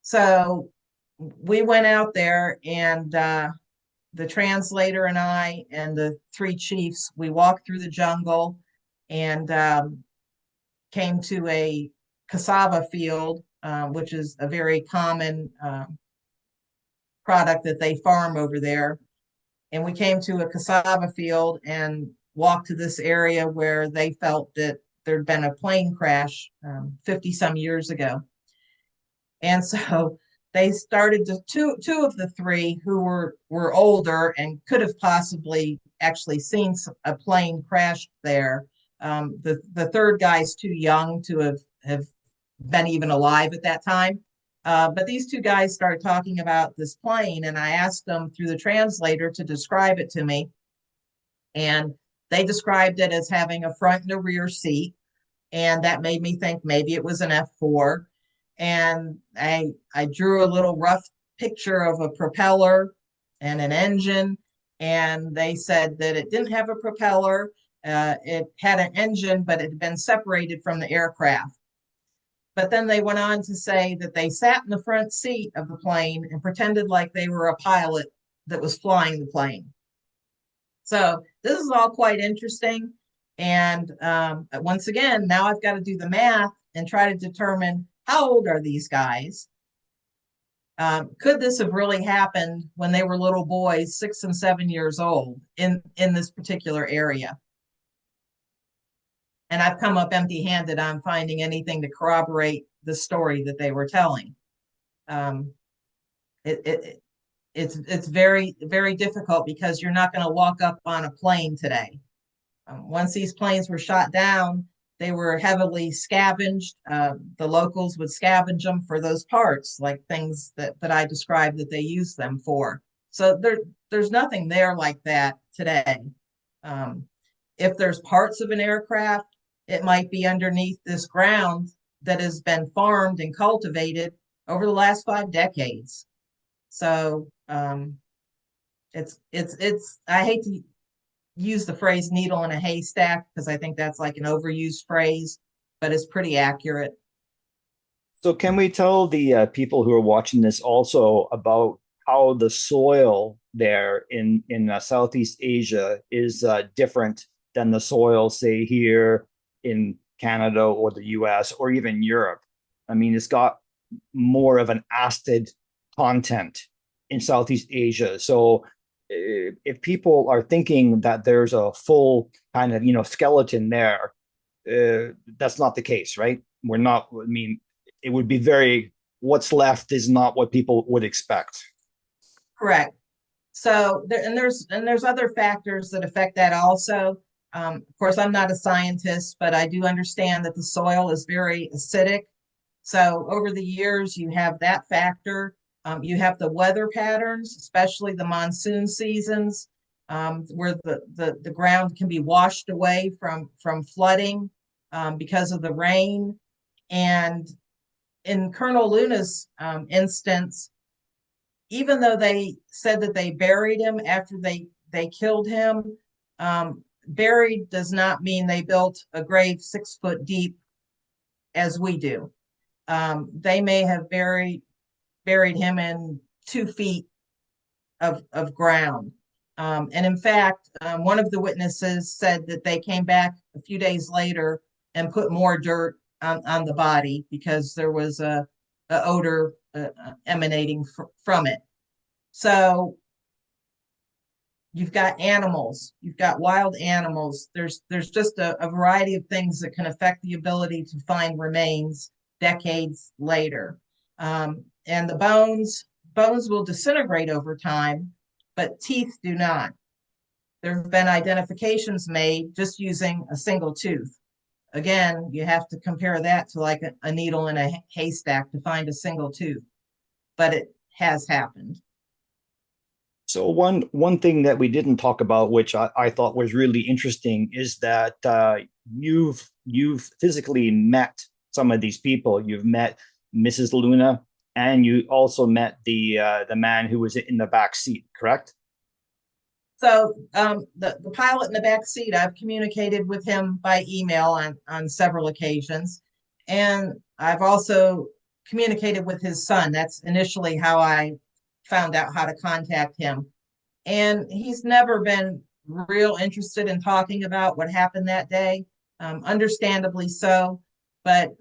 So we went out there, and the translator and I and the three chiefs, we walked through the jungle and came to a cassava field, which is a very common product that they farm over there. And we came to a cassava field and walked to this area where they felt that there'd been a plane crash 50 some years ago. And so they started to two of the three who were older and could have possibly actually seen a plane crash there. The third guy's too young to have been even alive at that time. But these two guys started talking about this plane, and I asked them through the translator to describe it to me. And they described it as having a front and a rear seat. And that made me think maybe it was an F4. And I drew a little rough picture of a propeller and an engine. And they said that it didn't have a propeller. It had an engine, but it had been separated from the aircraft. But then they went on to say that they sat in the front seat of the plane and pretended like they were a pilot that was flying the plane. So this is all quite interesting. And once again, now I've got to do the math and try to determine how old are these guys? Could this have really happened when they were little boys, 6 and 7 years old in this particular area? And I've come up empty-handed on finding anything to corroborate the story that they were telling. It's very, very difficult, because you're not going to walk up on a plane today. Once these planes were shot down, they were heavily scavenged. The locals would scavenge them for those parts, like things that I described that they use them for. So there's nothing there like that today. If there's parts of an aircraft, it might be underneath this ground that has been farmed and cultivated over the last 5 decades. So it's I hate to use the phrase needle in a haystack, because I think that's like an overused phrase, but it's pretty accurate. So can we tell the people who are watching this also about how the soil there in Southeast Asia is different than the soil, say, here in Canada or the US or even Europe. I mean, it's got more of an acid content in Southeast Asia. So if people are thinking that there's a full kind of, skeleton there, that's not the case, right? We're not, I mean, it would be very, what's left is not what people would expect. Correct. So there's other factors that affect that also. Of course, I'm not a scientist, but I do understand that the soil is very acidic. So over the years, you have that factor. You have the weather patterns, especially the monsoon seasons, where the ground can be washed away from flooding because of the rain. And in Colonel Luna's instance, even though they said that they buried him after they killed him, buried does not mean they built a grave 6 foot deep as we do. They may have buried him in 2 feet of ground. And in fact, one of the witnesses said that they came back a few days later and put more dirt on the body because there was a odor emanating from it. So you've got animals, you've got wild animals. There's just a variety of things that can affect the ability to find remains decades later. And the bones will disintegrate over time, but teeth do not. There have been identifications made just using a single tooth. Again, you have to compare that to like a needle in a haystack to find a single tooth, but it has happened. So one thing that we didn't talk about, which I thought was really interesting, is that you've physically met some of these people. You've met Mrs. Luna, and you also met the man who was in the back seat, correct? So the pilot in the back seat, I've communicated with him by email on several occasions, and I've also communicated with his son. That's initially how I found out how to contact him. And he's never been real interested in talking about what happened that day, understandably so. But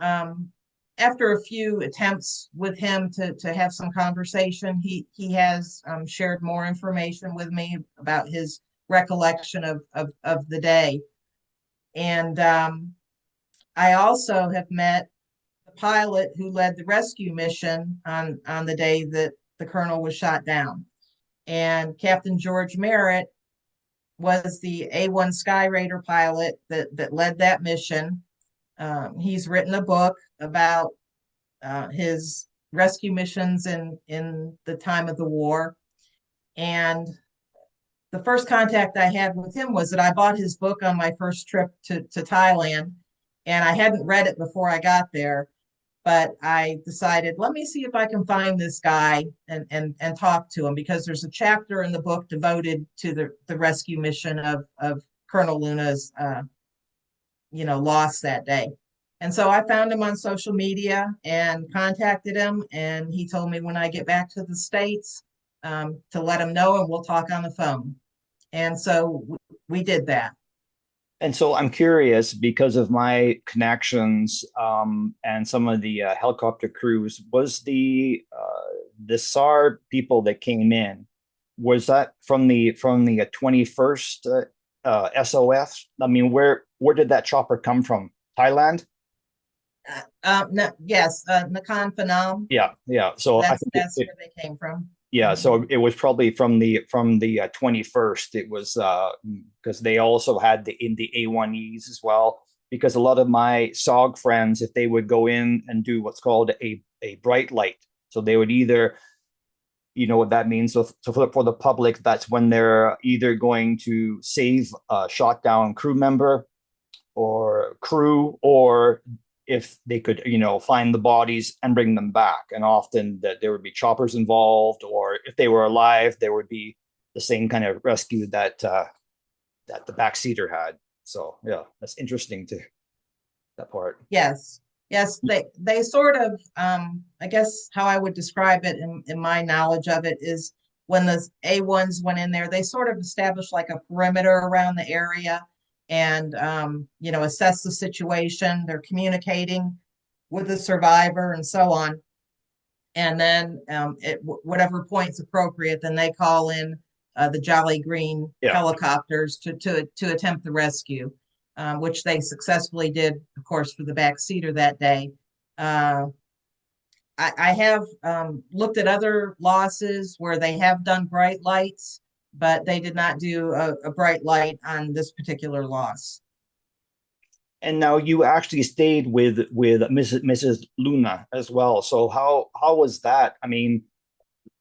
after a few attempts with him to have some conversation, he has shared more information with me about his recollection of the day. And I also have met the pilot who led the rescue mission on the day that the colonel was shot down. And Captain George Merritt was the A1 Sky Raider pilot that led that mission. He's written a book about his rescue missions in the time of the war. And the first contact I had with him was that I bought his book on my first trip to Thailand, and I hadn't read it before I got there. But I decided, let me see if I can find this guy and talk to him, because there's a chapter in the book devoted to the rescue mission of Colonel Luna's loss that day. And so I found him on social media and contacted him, and he told me when I get back to the States to let him know, and we'll talk on the phone. And so we did that. And so I'm curious, because of my connections and some of the helicopter crews, was the SAR people that came in, was that from the 21st SOS? I mean, where did that chopper come from? Thailand? No, yes, Nakhon Phanom. Yeah. So that's where they came from. Yeah, so it was probably from the 21st. It was because they also had the A1Es as well. Because a lot of my SOG friends, if they would go in and do what's called a bright light, so they would either, what that means. So for the public, that's when they're either going to save a shot down crew member or crew, or if they could, find the bodies and bring them back. And often that there would be choppers involved, or if they were alive, there would be the same kind of rescue that the backseater had. So yeah, that's interesting to that part. Yes. They sort of, I guess how I would describe it in my knowledge of it is, when the A1s went in there, they sort of established like a perimeter around the area. and assess the situation. They're communicating with the survivor and so on. And then at whatever point's appropriate, then they call in the Jolly Green helicopters to attempt the rescue, which they successfully did, of course, for the backseater that day. I have looked at other losses where they have done bright lights, but they did not do a bright light on this particular loss. And now you actually stayed with Mrs. Luna as well. So how was that? I mean,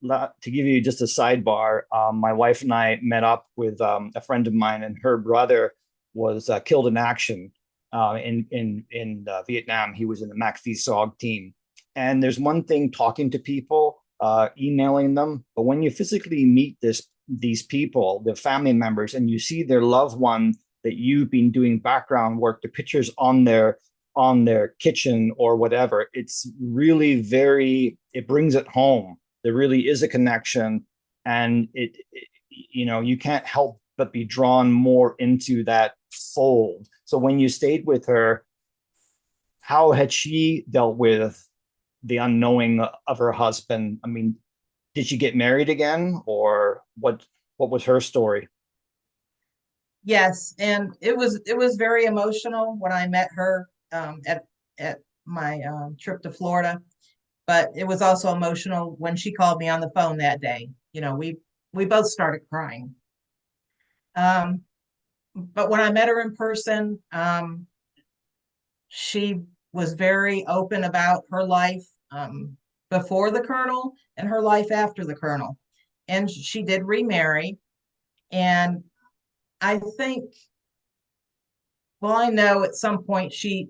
to give you just a sidebar, my wife and I met up with a friend of mine, and her brother was killed in action in Vietnam. He was in the MACV SOG team. And there's one thing talking to people, emailing them, but when you physically meet these people, the family members, and you see their loved one that you've been doing background work, the pictures on their kitchen or whatever, it's really it brings it home. There really is a connection, and you can't help but be drawn more into that fold. So when you stayed with her, how had she dealt with the unknowing of her husband? I mean, did she get married again, or what was her story? Yes, and it was very emotional when I met her at my trip to Florida, but it was also emotional when she called me on the phone that day. We both started crying. But when I met her in person, she was very open about her life before the colonel and her life after the colonel. And she did remarry. And I think, well, I know at some point she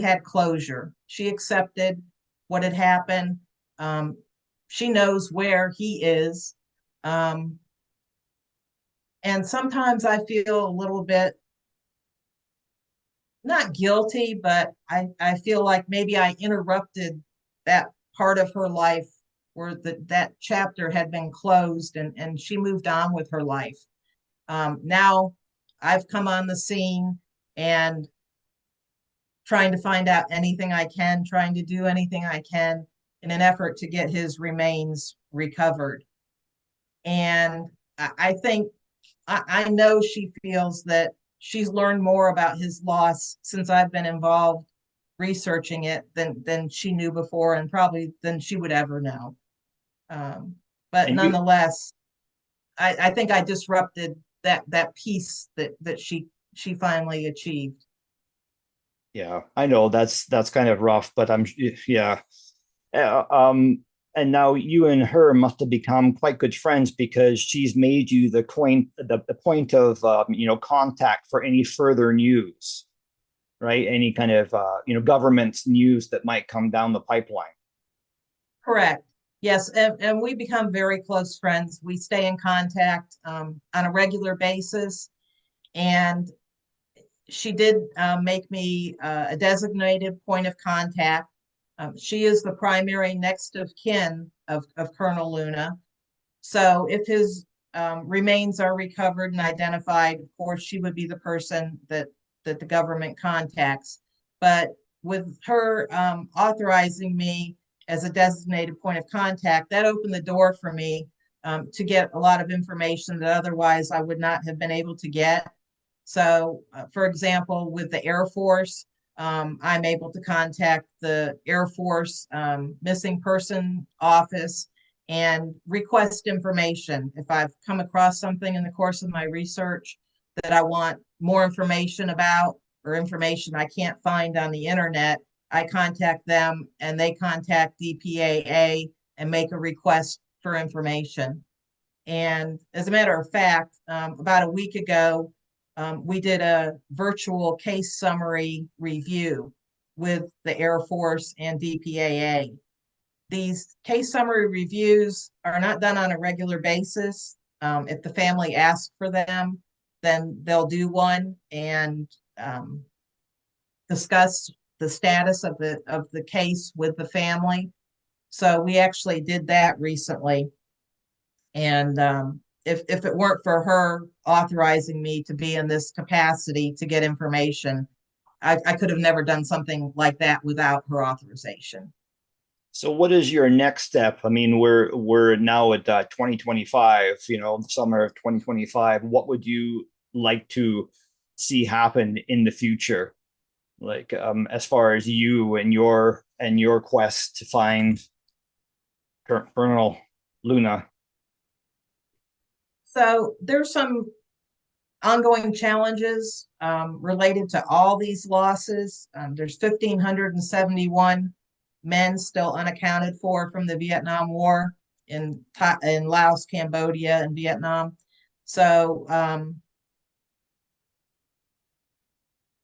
had closure. She accepted what had happened. She knows where he is. And sometimes I feel a little bit not guilty, but I feel like maybe I interrupted that part of her life where that chapter had been closed, and she moved on with her life. Now I've come on the scene and trying to find out anything I can, trying to do anything I can in an effort to get his remains recovered. And I think I know she feels that she's learned more about his loss since I've been involved researching it than she knew before, and probably than she would ever know. But And nonetheless, I think I disrupted that peace that she finally achieved. Yeah, I know that's kind of rough, but yeah. And now you and her must have become quite good friends, because she's made you the point of contact for any further news, right? Any kind of government news that might come down the pipeline. Correct. Yes, and we become very close friends. We stay in contact on a regular basis, and she did make me a designated point of contact. She is the primary next of kin of Colonel Luna. So if his remains are recovered and identified, of course, she would be the person that the government contacts. But with her authorizing me as a designated point of contact, that opened the door for me to get a lot of information that otherwise I would not have been able to get. So, for example, with the Air Force, I'm able to contact the Air Force missing person office and request information. If I've come across something in the course of my research that I want more information about, or information I can't find on the internet, I contact them, and they contact DPAA and make a request for information. And as a matter of fact, about a week ago, we did a virtual case summary review with the Air Force and DPAA. These case summary reviews are not done on a regular basis. If the family asks for them, then they'll do one and discuss the status of the case with the family. So we actually did that recently, and if it weren't for her authorizing me to be in this capacity to get information, I could have never done something like that without her authorization. So what is your next step? I mean, we're now at 2025, summer of 2025. What would you like to see happen in the future? Like, as far as you and your quest to find Colonel Luna. So there's some ongoing challenges related to all these losses. There's 1,571 men still unaccounted for from the Vietnam War in Laos, Cambodia, and Vietnam. So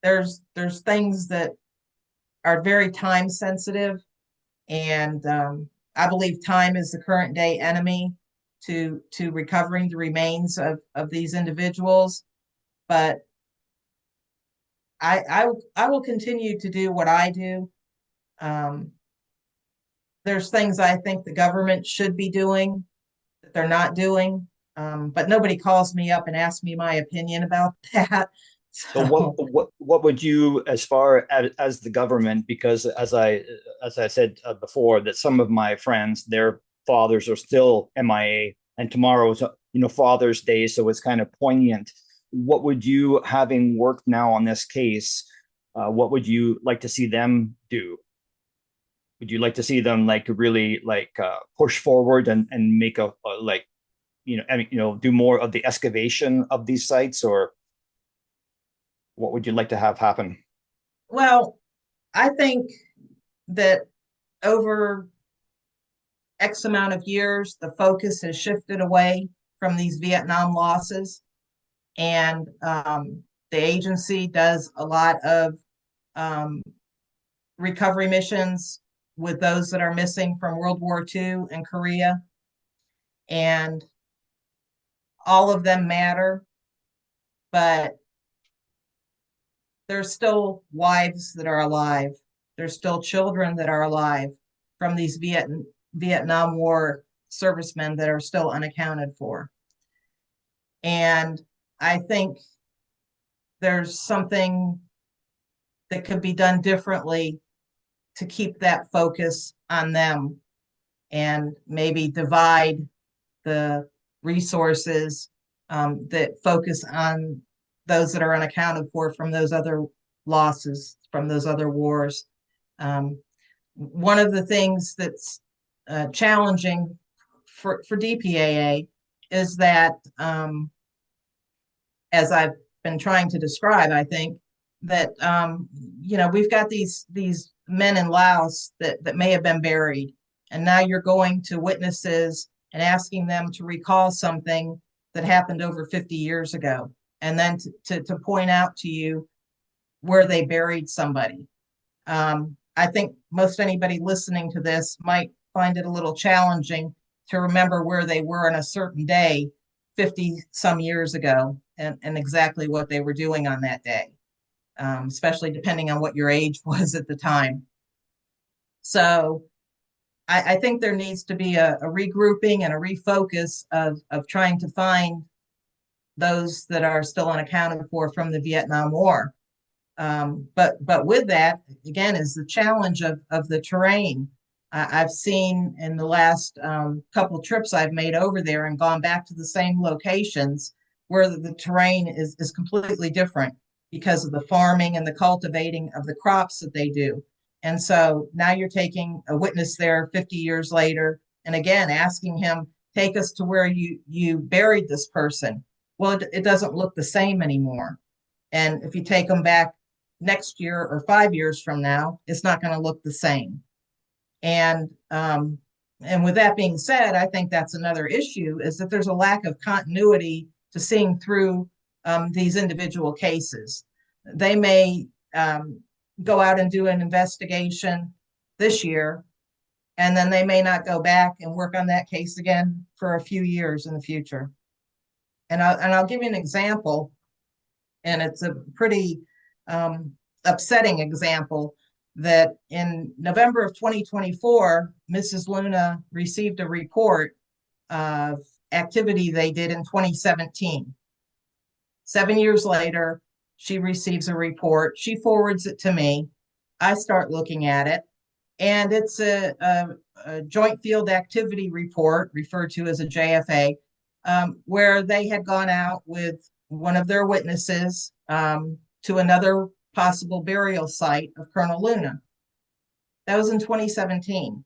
there's things that are very time sensitive, and I believe time is the current day enemy to recovering the remains of these individuals. But I will continue to do what I do. There's things I think the government should be doing that they're not doing, but nobody calls me up and asks me my opinion about that. So what would you, as far as the government, because as I said before, that some of my friends, their fathers are still MIA, and tomorrow's Father's Day, so it's kind of poignant. What would you, having worked now on this case, what would you like to see them do? Would you like to see them like really like push forward and make a like do more of the excavation of these sites, or what would you like to have happen? Well, I think that over X amount of years, the focus has shifted away from these Vietnam losses, and the agency does a lot of um, recovery missions with those that are missing from World War II and Korea, and all of them matter, but there's still wives that are alive. There's still children that are alive from these Vietnam War servicemen that are still unaccounted for. And I think there's something that could be done differently to keep that focus on them, and maybe divide the resources that focus on those that are unaccounted for from those other losses, from those other wars. One of the things that's challenging for DPAA is that, as I've been trying to describe, I think that we've got these men in Laos that may have been buried, and now you're going to witnesses and asking them to recall something that happened over 50 years ago, and then to point out to you where they buried somebody. I think most anybody listening to this might find it a little challenging to remember where they were on a certain day 50 some years ago, and exactly what they were doing on that day, especially depending on what your age was at the time. So I think there needs to be a regrouping and a refocus of trying to find those that are still unaccounted for from the Vietnam War. But with that, again, is the challenge of the terrain. I've seen in the last couple trips I've made over there and gone back to the same locations where the terrain is completely different because of the farming and the cultivating of the crops that they do. And so now you're taking a witness there 50 years later, and again, asking him, take us to where you buried this person. Well, it doesn't look the same anymore. And if you take them back next year or 5 years from now, it's not going to look the same. And with that being said, I think that's another issue, is that there's a lack of continuity to seeing through these individual cases. They may go out and do an investigation this year, and then they may not go back and work on that case again for a few years in the future. And I'll give you an example, and it's a pretty upsetting example, that in November of 2024, Mrs. Luna received a report of activity they did in 2017. 7 years later, she receives a report. She forwards it to me. I start looking at it, and it's a joint field activity report, referred to as a JFA, where they had gone out with one of their witnesses to another possible burial site of Colonel Luna. That was in 2017.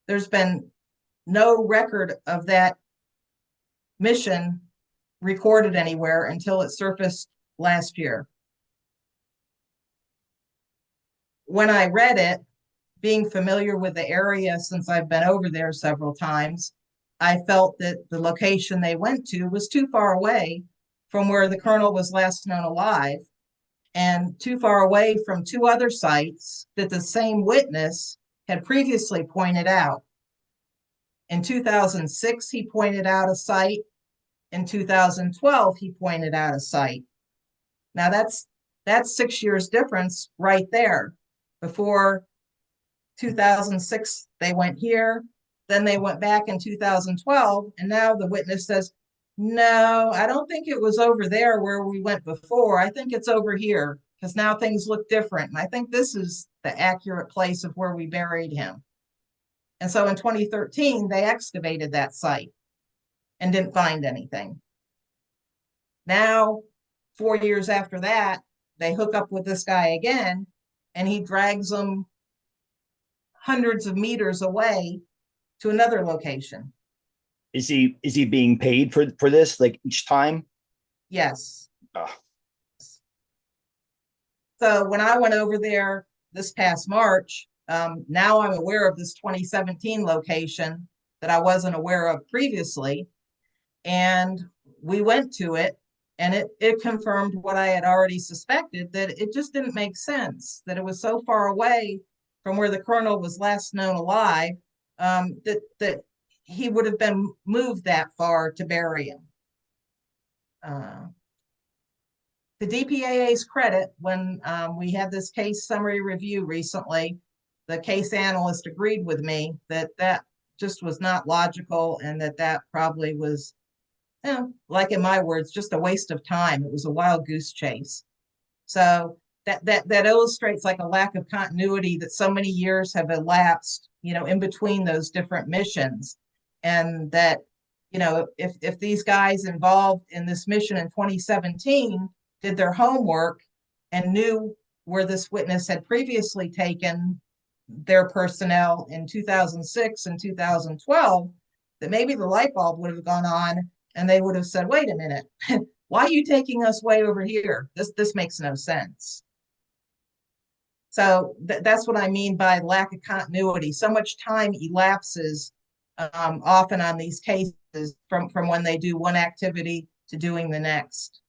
There's been no record of that mission recorded anywhere until it surfaced last year. When I read it, being familiar with the area since I've been over there several times, I felt that the location they went to was too far away from where the colonel was last known alive, and too far away from two other sites that the same witness had previously pointed out. In 2006, he pointed out a site. In 2012, he pointed out a site. Now that's 6 years difference right there. Before 2006, they went here, then they went back in 2012, and now the witness says, no, I don't think it was over there where we went before. I think it's over here because now things look different. And I think this is the accurate place of where we buried him. And so in 2013, they excavated that site and didn't find anything. Now, 4 years after that, they hook up with this guy again, and he drags them hundreds of meters away to another location. Is he being paid for this, like, each time? Yes. Oh. So when I went over there this past March, now I'm aware of this 2017 location that I wasn't aware of previously. And we went to it, and it confirmed what I had already suspected, that it just didn't make sense, that it was so far away from where the colonel was last known alive, that he would have been moved that far to bury him. The DPAA's credit, when we had this case summary review recently, the case analyst agreed with me that that just was not logical, and that probably was, like in my words, just a waste of time. It was a wild goose chase. So that illustrates like a lack of continuity, that so many years have elapsed, in between those different missions. And that, if these guys involved in this mission in 2017 did their homework and knew where this witness had previously taken their personnel in 2006 and 2012, that maybe the light bulb would have gone on and they would have said, wait a minute, why are you taking us way over here? This makes no sense. So that's what I mean by lack of continuity. So much time elapses often on these cases from when they do one activity to doing the next.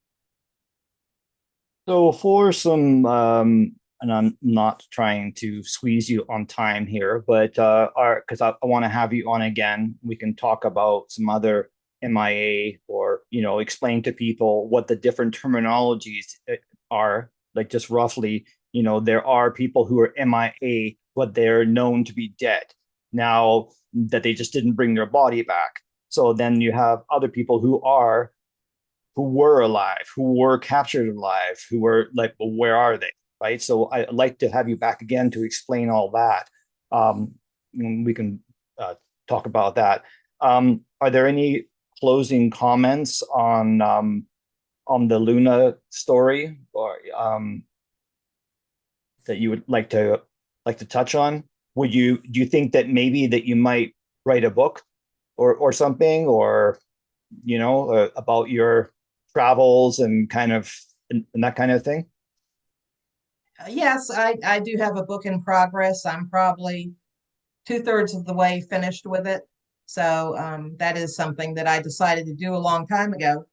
So for some, and I'm not trying to squeeze you on time here, but because I want to have you on again, we can talk about some other MIA, or explain to people what the different terminologies are, like just roughly. There are people who are MIA, but they're known to be dead now, that they just didn't bring their body back. So then you have other people who were alive, who were captured alive, who were like, well, where are they? Right. So I'd like to have you back again to explain all that. We can talk about that. Are there any closing comments on the Luna story, or that you would like to touch on? Do you think that maybe that you might write a book or something, or about your travels and kind of and that kind of thing? Yes, I do have a book in progress. I'm probably 2/3 of the way finished with it. So that is something that I decided to do a long time ago.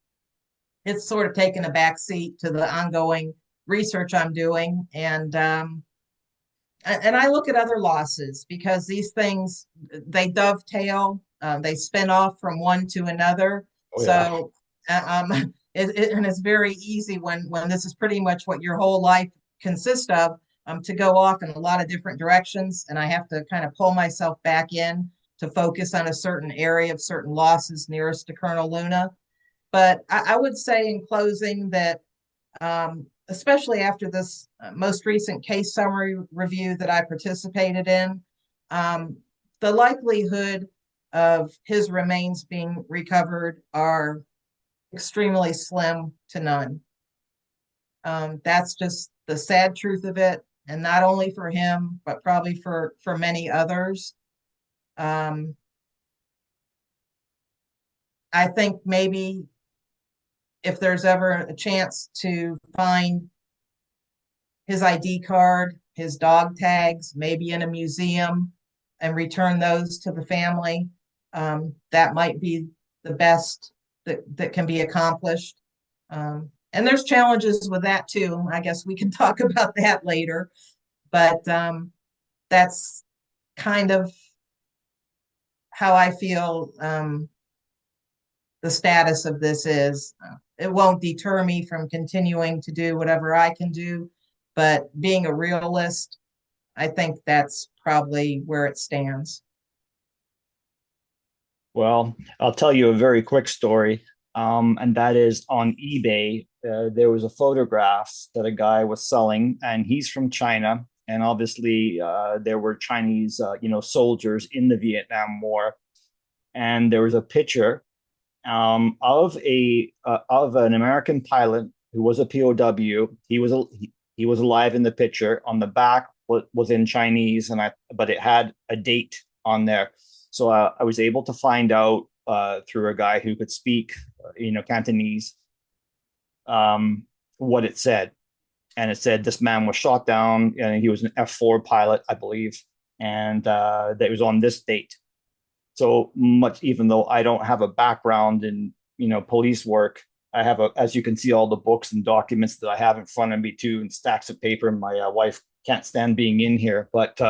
It's sort of taken a backseat to the ongoing research I'm doing, and I look at other losses, because these things, they dovetail, they spin off from one to another. Oh, yeah. So and it's very easy when this is pretty much what your whole life consists of, to go off in a lot of different directions, and I have to kind of pull myself back in to focus on a certain area of certain losses nearest to Colonel Luna. But I would say in closing that, especially after this most recent case summary review that I participated in, the likelihood of his remains being recovered are extremely slim to none. That's just the sad truth of it, and not only for him, but probably for many others. I think maybe if there's ever a chance to find his ID card, his dog tags, maybe in a museum, and return those to the family, that might be the best that can be accomplished. And there's challenges with that too. I guess we can talk about that later, but that's kind of how I feel the status of this is. It won't deter me from continuing to do whatever I can do, but being a realist, I think that's probably where it stands. Well, I'll tell you a very quick story, and that is on eBay. There was a photograph that a guy was selling, and he's from China. And obviously, there were Chinese, soldiers in the Vietnam War. And there was a picture of an American pilot who was a POW. He was alive in the picture. On the back was in Chinese, but it had a date on there. So I was able to find out through a guy who could speak, Cantonese, what it said. And it said this man was shot down, and he was an F-4 pilot, I believe, and that it was on this date. So much, even though I don't have a background in, police work, I have as you can see, all the books and documents that I have in front of me too, and stacks of paper. My wife can't stand being in here, but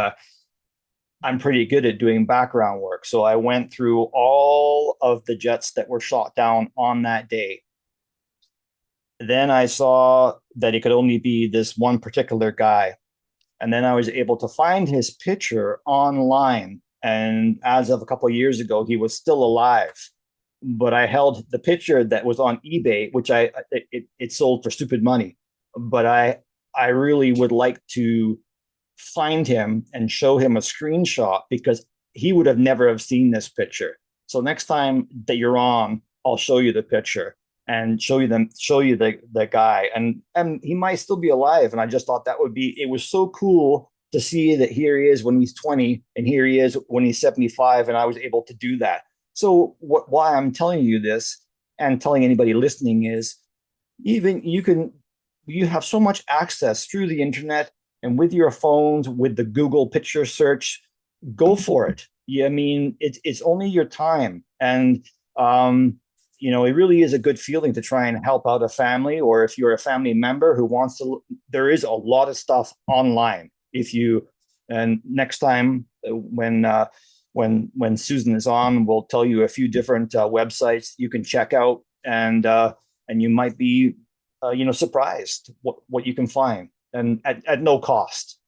I'm pretty good at doing background work. So I went through all of the jets that were shot down on that day. Then I saw that it could only be this one particular guy. And then I was able to find his picture online. And as of a couple of years ago, he was still alive. But I held the picture that was on eBay, which it sold for stupid money. But I really would like to find him and show him a screenshot, because he would have never have seen this picture. So next time that you're on, I'll show you the picture and show you the guy, and he might still be alive. And I just thought it was so cool to see that here he is when he's 20 and here he is when he's 75, and I was able to do that. So why I'm telling you this and telling anybody listening is, even you have so much access through the internet and with your phones, with the Google picture search. Go for it. Yeah, I mean, it's only your time, and it really is a good feeling to try and help out a family, or if you're a family member who wants to. There is a lot of stuff online. And next time when Susan is on, we'll tell you a few different websites you can check out, and you might be surprised what you can find, and at no cost,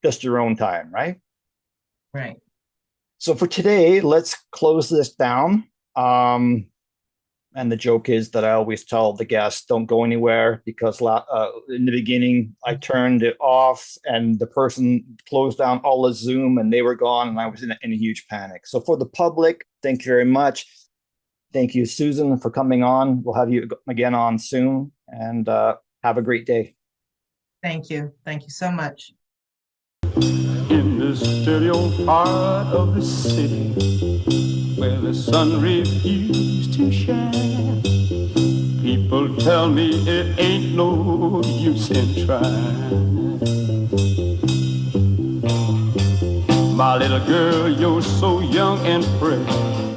just your own time, right? Right. So for today, let's close this down. And the joke is that I always tell the guests, don't go anywhere, because in the beginning, I turned it off and the person closed down all the Zoom and they were gone, and I was in a huge panic. So for the public, thank you very much. Thank you, Susan, for coming on. We'll have you again on soon, and have a great day. Thank you. Thank you so much. In this dirty old part of the city where the sun refused to shine, people tell me it ain't no use in trying. My little girl, you're so young and fresh,